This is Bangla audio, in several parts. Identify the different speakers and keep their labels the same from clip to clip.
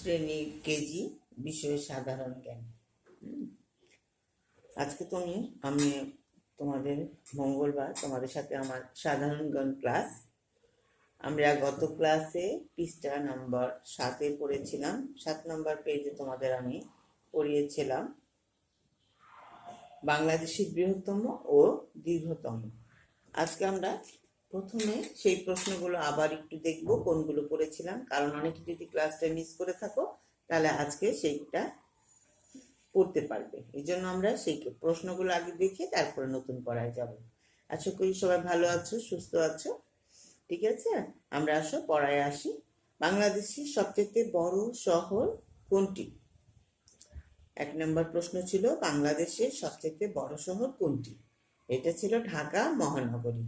Speaker 1: শ্রেণী কেজি, বিষয় সাধারণ জ্ঞান। আজকে আমি তোমাদের মঙ্গলবার তোমাদের সাথে আমার সাধারণ জ্ঞান ক্লাস। আমরা গত ক্লাসে পৃষ্ঠা নাম্বার 7-এ পড়েছিলাম। 7 নম্বর পেজে তোমাদের আমি পড়িয়েছিলাম বাংলাদেশের বৃহত্তম ও দীর্ঘতম। আজকে আমরা প্রথমে সেই প্রশ্নগুলো আবার একটু দেখব কোনগুলো পড়েছিলাম, কারণ অনেকে যদি ক্লাসটা মিস করে থাকো তাহলে আজকে সেইটা পড়তে পারবে। এই জন্য আমরা সেই প্রশ্নগুলো আগে দেখে তারপরে নতুন পড়ায় যাব। আশা করি সবাই ভালো আছো, সুস্থ আছো। ঠিক আছে, আমরা আসো পড়ায় আসি। বাংলাদেশের সবচেয়ে বড় শহর কোনটি? 1 নম্বর প্রশ্ন ছিল বাংলাদেশের সবচেয়ে বড় শহর কোনটি? এটা ছিল ঢাকা মহানগরী।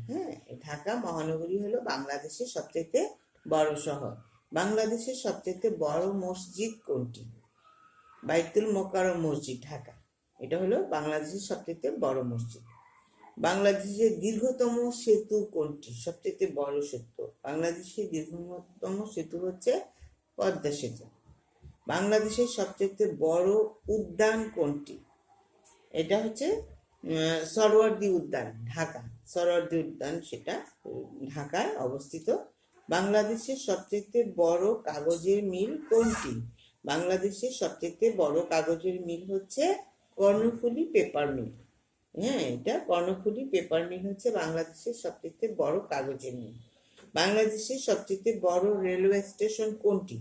Speaker 1: ঢাকা মহানগরী হলো বাংলাদেশের সবচেয়ে বড় শহর। বাংলাদেশের সবচেয়ে বড় মসজিদ কোনটি? বাইতুল মোকাররম মসজিদ, ঢাকা। এটা হলো বাংলাদেশের সবচেয়ে বড় মসজিদ। বাংলাদেশের দীর্ঘতম সেতু কোনটি? সবচেয়ে বড় সেতু, বাংলাদেশের দীর্ঘতম সেতু হচ্ছে পদ্মা সেতু। বাংলাদেশের সবচেয়ে বড় উদ্যান কোনটি? এটা হচ্ছে সরোয়ার্দী উদ্যান, ঢাকা। সরোয়ার্দী উদ্যান সেটা ঢাকায় অবস্থিত। বাংলাদেশের সবচেয়ে বড় কাগজের মিল কোনটি? বাংলাদেশের সবচেয়ে বড় কাগজের মিল হচ্ছে কর্ণফুলী পেপার মিল। এটা কর্ণফুলী পেপার মিল হচ্ছে বাংলাদেশের সবচেয়ে বড় কাগজের মিল। বাংলাদেশের সবচেয়ে বড় রেলওয়ে স্টেশন কোনটি?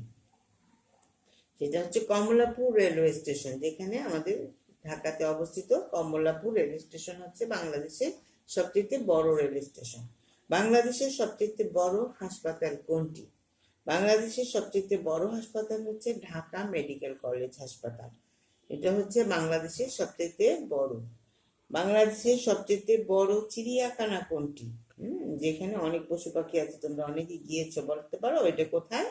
Speaker 1: সেটা হচ্ছে কমলাপুর রেলওয়ে স্টেশন, যেখানে আমাদের ঢাকাতে অবস্থিত। কমলাপুর রেল স্টেশন হচ্ছে বাংলাদেশের সবচেয়ে বড় রেল স্টেশন। বাংলাদেশের সবচেয়ে বড় হাসপাতাল কোনটি? বাংলাদেশের সবচেয়ে বড় হাসপাতাল হচ্ছে ঢাকা মেডিকেল কলেজ হাসপাতাল। এটা হচ্ছে বাংলাদেশের সবচেয়ে বড়। বাংলাদেশের সবচেয়ে বড় চিড়িয়াখানা কোনটি? যেখানে অনেক পশু পাখি আছে, তোমরা অনেকে গিয়েছো, বলতে পারো এটা কোথায়?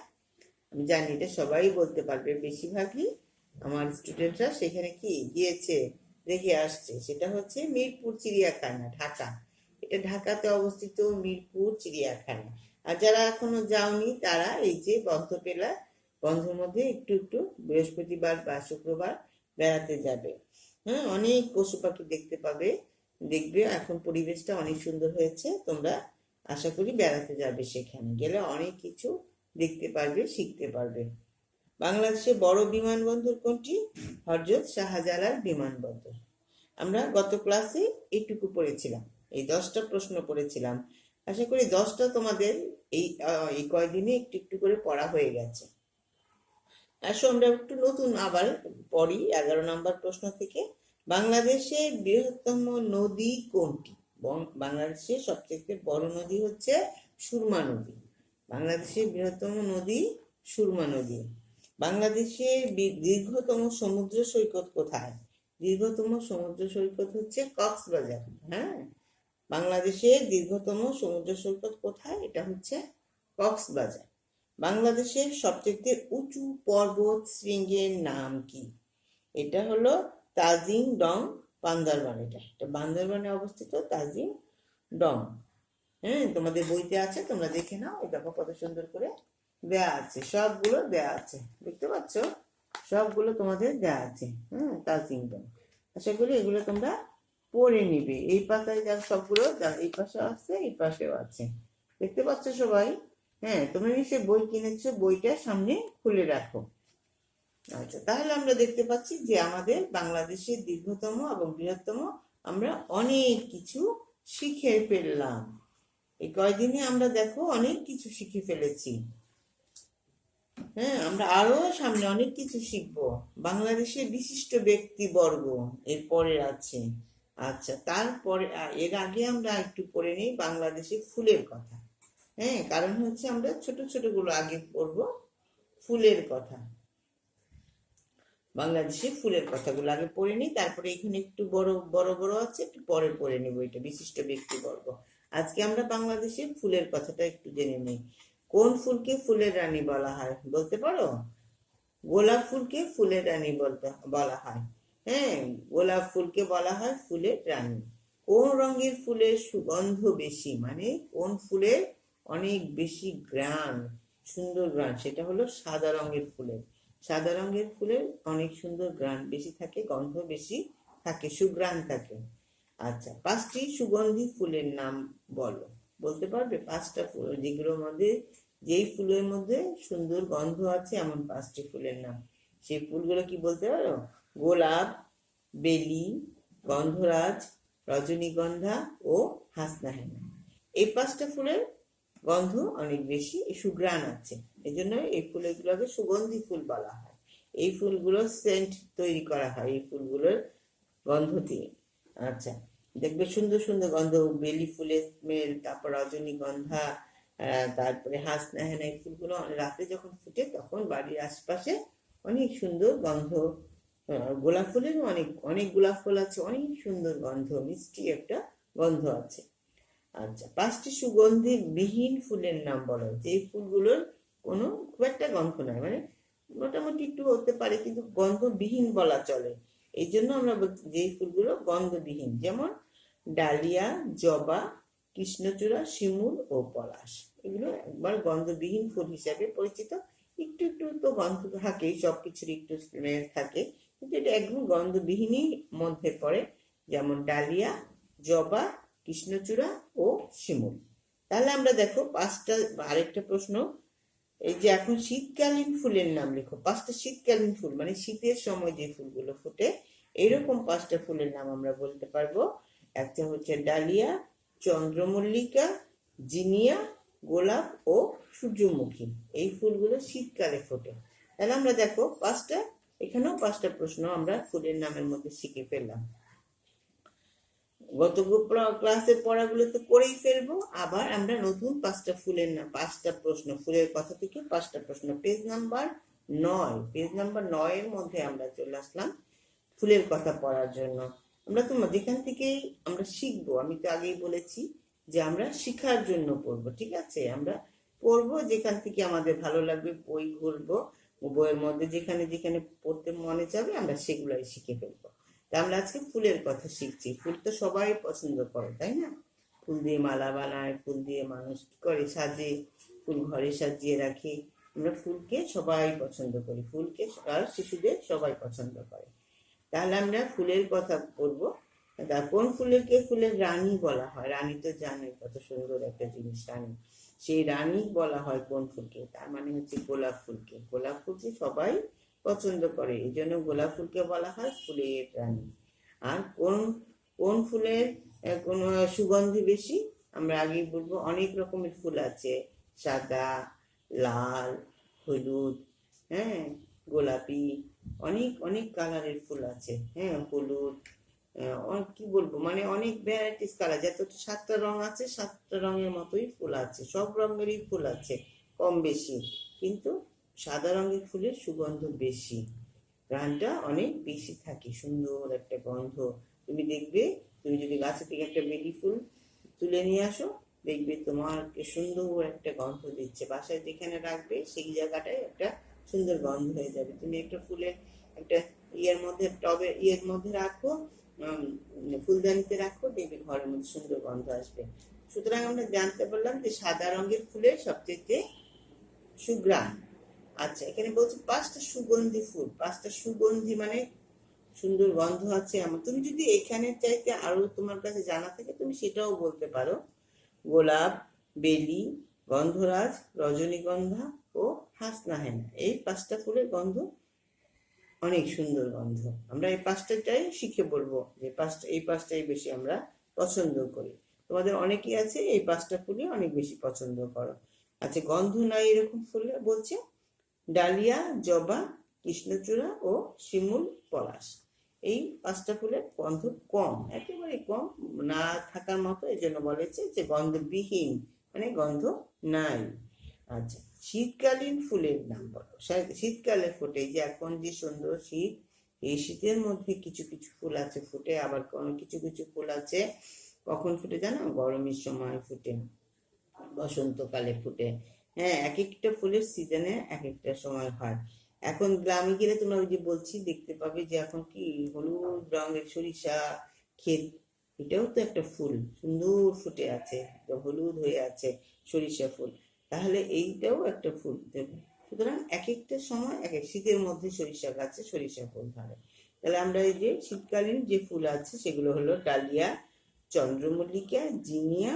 Speaker 1: আমি জানি এটা সবাই বলতে পারবে, বেশিরভাগই আমার স্টুডেন্টরা সেখানে কি গিয়েছে, দেখে আসছে। সেটা হচ্ছে মিরপুর চিড়িয়াখানা, ঢাকা। এটা ঢাকাতে অবস্থিত মিরপুর চিড়িয়াখানা। আর যারা এখনো যাওনি তারা এই যে বন্ধের মধ্যে একটু একটু বৃহস্পতিবার বা শুক্রবার বেড়াতে যাবে। অনেক পশু পাখি দেখতে পাবে, দেখবে এখন পরিবেশটা অনেক সুন্দর হয়েছে। তোমরা আশা করি বেড়াতে যাবে, সেখানে গেলে অনেক কিছু দেখতে পারবে, শিখতে পারবে। বাংলাদেশের বড় বিমানবন্দর কোনটি? হযরত শাহজালাল বিমানবন্দর। আমরা গত ক্লাসে এইটুকু পড়েছিলাম, এই 10টা প্রশ্ন পড়েছিলাম। আশা করি 10টা তোমাদের এই কয়দিনে একটু একটু করে পড়া হয়ে গেছে। আসো আমরা একটু নতুন আবার পড়ি 11 নম্বর প্রশ্ন থেকে। বাংলাদেশের বৃহত্তম নদী কোনটি? বাংলাদেশের সবচেয়ে বড় নদী হচ্ছে সুরমা নদী। বাংলাদেশের বৃহত্তম নদী সুরমা নদী। বাংলাদেশের দীর্ঘতম সমুদ্র সৈকত কোথায়? দীর্ঘতম সমুদ্র সৈকত হচ্ছে কক্সবাজার। বাংলাদেশের দীর্ঘতম সমুদ্র সৈকত কোথায়? এটা হচ্ছে কক্সবাজার। বাংলাদেশের সবচেয়ে উঁচু পর্বত শৃঙ্গের নাম কি? এটা হলো তাজিং ডং বান্দরবান। এটা বান্দরবানে অবস্থিত তাজিং ডং। তোমাদের বইতে আছে, তোমরা দেখে নাও। এই দেখো কত সুন্দর করে দেয়া আছে, সবগুলো দেয়া আছে, দেখতে পাচ্ছ? সবগুলো তোমাদের দেয়া আছে। তাজিং ডং। আশা করি এগুলো তোমরা পড়ে নিবে। এই পাতায় যার সবগুলো, এই পাশে আছে, এই পাশেও আছে, দেখতে পাচ্ছ সবাই? তোমরা নিশ্চয়ই বই কিনেছো, বইটা সামনে খুলে রাখো। আচ্ছা, তাহলে আমরা দেখতে পাচ্ছি যে আমাদের বাংলাদেশের দীর্ঘতম এবং বৃহত্তম আমরা অনেক কিছু শিখে ফেললাম। এই কয়দিনে আমরা দেখো অনেক কিছু শিখে ফেলেছি। আমরা আরো সামনে অনেক কিছু শিখবো। বাংলাদেশের বিশিষ্ট ব্যক্তিবর্গ এরপরে আছে। আচ্ছা, তারপরে এর আগে আমরা একটু পড়ে নিই বাংলাদেশের ফুলের কথা। কারণ হচ্ছে আমরা ছোট ছোট গুলো আগে পড়বো, ফুলের কথা। বাংলাদেশের ফুলের কথাগুলো আগে পড়ে নিই, তারপরে এখানে একটু বড় বড় বড় আছে, একটু পরে পড়ে নেবো এটা বিশিষ্ট ব্যক্তিবর্গ। আজকে আমরা বাংলাদেশের ফুলের কথাটা একটু জেনে নিই। কোন ফুলকে ফুলের রানী বলা হয় বলতে পারো? গোলাপ ফুলকে ফুলের রানী বলা হয়। গোলাপ ফুলকে বলা হয় ফুলের রানী। কোন রঙের ফুলের সুগন্ধ বেশি, মানে কোন ফুলের অনেক বেশি ঘ্রাণ, সুন্দর ঘ্রাণ, সেটা হলো সাদা রঙের ফুলের। সাদা রঙের ফুলের অনেক সুন্দর ঘ্রাণ বেশি থাকে, গন্ধ বেশি থাকে, সুঘ্রাণ থাকে। আচ্ছা, 5টি সুগন্ধি ফুলের নাম বলো। বলতে পারবে 5টা ফুল যেগুলোর মধ্যে, যেই ফুলের মধ্যে সুন্দর গন্ধ আছে এমন 5টি ফুলের নাম। সেই ফুলগুলো কি বলতে পারো? গোলাপ, বেলি, গন্ধরাজ, রজনীগন্ধা ও হাসনাহেনা। এই 5টা ফুলের গন্ধ অনেক বেশি, সুঘ্রাণ আছে, এই জন্য এই ফুলগুলোকে সুগন্ধি ফুল বলা হয়। এই ফুলগুলোর সেন্ট তৈরি করা হয় এই ফুলগুলোর গন্ধ দিয়ে। আচ্ছা, দেখবে সুন্দর সুন্দর গন্ধ, বেলি ফুলের স্মেল, তারপর রজনীগন্ধা, তারপরে হাসনাহেনা, এই ফুলগুলো রাতে যখন ফুটে তখন বাড়ির আশপাশে অনেক সুন্দর গন্ধ। গোলাপ ফুলের অনেক অনেক গোলাপ ফুল আছে, অনেক সুন্দর গন্ধ, মিষ্টি একটা গন্ধ আছে। আচ্ছা, 5টি সুগন্ধি বিহীন ফুলের নাম বলো। যে ফুলগুলোর কোনো খুব একটা গন্ধ নাই, মানে মোটামুটি একটু হতে পারে কিন্তু গন্ধবিহীন বলা চলে। এই জন্য আমরা বলছি যে ফুলগুলো গন্ধবিহীন, যেমন ডালিয়া, জবা, কৃষ্ণচূড়া, শিমুল ও পলাশ। এগুলো একবার গন্ধবিহীন ফুল হিসাবে পরিচিত। একটু একটু তো গন্ধ থাকে, সবকিছুর একটু স্মেল থাকে, কিন্তু এটা একদম গন্ধবিহীনই মধ্যে পড়ে, যেমন ডালিয়া, জবা, কৃষ্ণচূড়া ও শিমুল। তাহলে আমরা দেখো 5টা। আরেকটা প্রশ্ন, এই যে এখন শীতকালীন ফুলের নাম লেখো। 5টা শীতকালীন ফুল, মানে শীতের সময় যে ফুলগুলো ফোটে, এইরকম 5টা ফুলের নাম আমরা বলতে পারবো। একটা হচ্ছে ডালিয়া, চন্দ্রমল্লিকা, জিনিয়া, গোলাপ ও সূর্যমুখী। এই ফুলগুলো শীতকালে ফোটে। তাহলে আমরা দেখো 5টা, এখানেও 5টা প্রশ্ন আমরা ফুলের নামের মধ্যে শিখে ফেললাম। গত ক্লাসের পড়াগুলো তো করেই ফেলবো, আবার আমরা নতুন 5টা ফুলের নাম, 5টা প্রশ্ন, ফুলের কথা থেকে 5টা প্রশ্ন, পেজ নাম্বার 9 এর মধ্যে আমরা চলে আসলাম ফুলের কথা পড়ার জন্য। আমরা তো যেখান থেকেই আমরা শিখবো, আমি তো আগেই বলেছি যে আমরা শিখার জন্য পড়বো, ঠিক আছে? আমরা পড়বো যেখান থেকে আমাদের ভালো লাগবে, বই ঘুরবো, বইয়ের মধ্যে যেখানে যেখানে পড়তে মনে যাবে আমরা সেগুলাই শিখে ফেলবো। তা আমরা আজকে ফুলের কথা শিখছি। ফুল তো সবাই পছন্দ করে, তাই না? ফুল দিয়ে মালা বানায়, ফুল দিয়ে মানুষ কি করে, সাজে, ফুল ঘরে সাজিয়ে রাখে। আমরা ফুলকে সবাই পছন্দ করি, ফুলকে আর শিশুদের সবাই পছন্দ করে। তাহলে আমরা ফুলের কথা বলবো। কোন ফুলকে ফুলের রানী বলা হয়? রানী তো জানোই কত সুন্দর একটা জিনিস, রানী। সেই রানী বলা হয় কোন ফুলকে? তার মানে হচ্ছে গোলাপ ফুলকে। গোলাপ ফুলকে সবাই পছন্দ করে, এই জন্য গোলাপ ফুলকে বলা হয় ফুলের রানী। আর কোন কোন ফুলের কোন সুগন্ধি বেশি? আমরা আগেই বলবো, অনেক রকমের ফুল আছে, সাদা, লাল, হলুদ, হ্যাঁ, গোলাপি, অনেক অনেক কালারের ফুল আছে, হ্যাঁ, হলুদ, কি বলবো, মানে অনেক ভ্যারাইটিস কালার, যত 7টা রং আছে 7টা রঙের মতোই ফুল আছে, সব রঙেরই ফুল আছে কম বেশি, কিন্তু সাদা রঙের ফুলের সুগন্ধ বেশি, ঘ্রাণটা অনেক বেশি থাকে, সুন্দর একটা গন্ধ। তুমি দেখবে, তুমি যদি গাছে থেকে একটা বেলি ফুল তুলে নিয়ে আসো, দেখবে তোমার সুন্দর একটা গন্ধ দিচ্ছে, বাসায় যেখানে রাখবে সেই জায়গাটায় একটা সুন্দর গন্ধ হয়ে যাবে। তুমি একটা ফুলের একটা ইয়ের মধ্যে, টবে ইয়ের মধ্যে রাখো, ফুলদানিতে রাখো, দেখবে ঘরের মধ্যে সুন্দর গন্ধ আসবে। সুতরাং আমরা জানতে পারলাম যে সাদা রঙের ফুলের সবচেয়ে সুঘ্রাণ। আচ্ছা, এখানে বলছে 5টা সুগন্ধি ফুল। 5টা সুগন্ধি মানে সুন্দর গন্ধ আছে আমার। তুমি যদি এখানে চাইতে আরো তোমার কাছে জানা থাকে তুমি সেটাও বলতে পারো। গোলাপ, বেলি, গন্ধরাজ, রজনীগন্ধা ও হাসনাহেনা, এই 5টা ফুলের গন্ধ অনেক সুন্দর গন্ধ। আমরা এই 5টাটাই শিখে বলবো যে এই 5টাই বেশি আমরা পছন্দ করি। তোমাদের অনেকেই আছে এই 5টা ফুলই অনেক বেশি পছন্দ করো। আচ্ছা, গন্ধ নাই এরকম ফুল বলছে ডালিয়া, জবা, কৃষ্ণচূড়া ও শিমুল, পলাশ। এই 5টা ফুলের গন্ধ কম, একেবারে কম, না থাকার মতো, এই জন্য বলেছে যে গন্ধবিহীন, মানে গন্ধ নাই। আচ্ছা, শীতকালীন ফুলের নাম বলো। শীতকালে ফোটে, যে এখন যে সুন্দর শীত, এই শীতের মধ্যে কিছু কিছু ফুল আছে ফুটে, আবার কোনো কিছু কিছু ফুল আছে কখন ফুটে জানো? গরমের সময় ফুটে, বসন্তকালে ফুটে, হ্যাঁ, এক একটা ফুলের সিজনে এক একটা সময় হয়। এখন গ্রামে গেলে তোমরা ওই যে বলছি দেখতে পাবে যে এখন কি হলুদ রঙের সরিষা ক্ষেত, এটাও তো একটা ফুল, সুন্দর ফুটে আছে, হলুদ হয়ে আছে সরিষা ফুল। তাহলে এইটাও একটা ফুল, সুতরাং এক একটা সময় এক এক, শীতের মধ্যে সরিষা গাছে সরিষা ফুল ধরে। তাহলে আমরা এই যে শীতকালীন যে ফুল আছে সেগুলো হলো ডালিয়া, চন্দ্রমল্লিকা, জিনিয়া,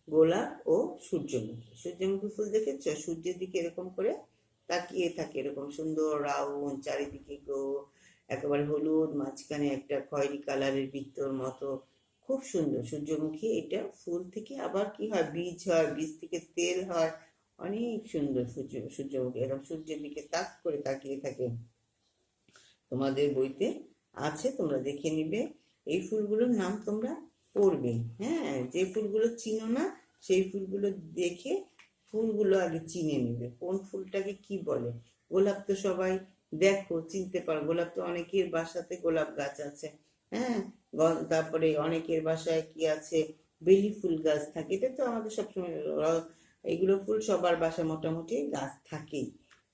Speaker 1: গোলাপ ও সূর্যমুখী। সূর্যমুখী ফুল দেখেছো? সূর্যের দিকে এরকম করে তাকিয়ে থাকে, এরকম সুন্দর রাউন্ড, চারিদিকে একেবারে হলুদ, মাঝখানে একটা খয়েরি কালারের বৃত্তর মতো, খুব সুন্দর সূর্যমুখী। এটা ফুল থেকে আবার কি হয়, বীজ হয়, বীজ থেকে তেল হয়, অনেক সুন্দর সূর্যমুখী এরকম সূর্যের দিকে তাক করে তাকিয়ে থাকে। তোমাদের বইতে আছে, তোমরা দেখে নিবে। এই ফুলগুলোর নাম তোমরা পড়বে। হ্যাঁ, যে ফুলগুলো চিনো না সেই ফুলগুলো দেখে ফুলগুলো আগে চিনে নিবে, কোন ফুলটাকে কি বলে। গোলাপ তো সবাই দেখো চিনতে পারো, গোলাপ তো অনেকের বাসাতে গোলাপ গাছ আছে। হ্যাঁ, তারপরে অনেকের বাসায় কি আছে, বেলি ফুল গাছ থাকে। এটা তো আমাদের সবসময় এগুলো ফুল সবার বাসায় মোটামুটি গাছ থাকেই।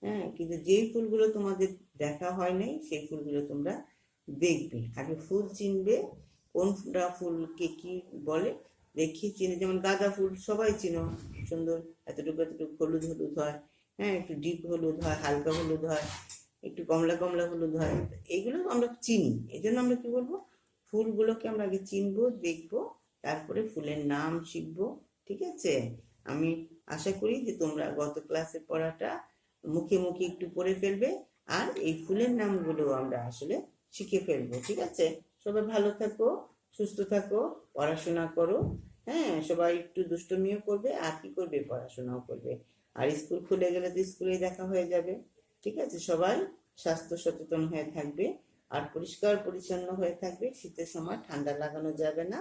Speaker 1: হ্যাঁ, কিন্তু যেই ফুলগুলো তোমাদের দেখা হয় নাই সেই ফুলগুলো তোমরা দেখবে, আগে ফুল চিনবে, কোনটা ফুলকে কি বলে দেখি চিনে। যেমন গাঁদা ফুল সবাই চিনো, সুন্দর এতটুকু এতটুকু হলুদ হলুদ হয়। হ্যাঁ, একটু ডিপ হলুদ হয়, হালকা হলুদ হয়, একটু কমলা কমলা হলুদ হয়। এইগুলো আমরা চিনি, এই জন্য আমরা কি বলবো, ফুলগুলোকে আমরা আগে চিনবো, দেখবো, তারপরে ফুলের নাম শিখবো। ঠিক আছে? আমি আশা করি যে তোমরা গত ক্লাসে পড়াটা মুখে মুখে একটু পড়ে ফেলবে, আর এই ফুলের নামগুলো আমরা আসলে শিখে ফেলবো। ঠিক আছে? সবাই ভালো থাকো, সুস্থ থাকো, পড়াশোনা করো। হ্যাঁ, সবাই একটু দুষ্টুমিও করবে, আর কি করবে, পড়াশোনাও করবে। আর স্কুল খুলে গেলে তো স্কুলেই দেখা হয়ে যাবে। ঠিক আছে? সবাই স্বাস্থ্য সচেতন হয়ে থাকবে, আর পরিষ্কার পরিচ্ছন্ন হয়ে থাকবে। শীতের সময় ঠান্ডা লাগানো যাবে না,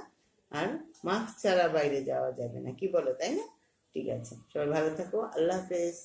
Speaker 1: আর মাস্ক ছাড়া বাইরে যাওয়া যাবে না, কি বলো, তাই না? ঠিক আছে, সবাই ভালো থাকো, আল্লাহ হাফেজ।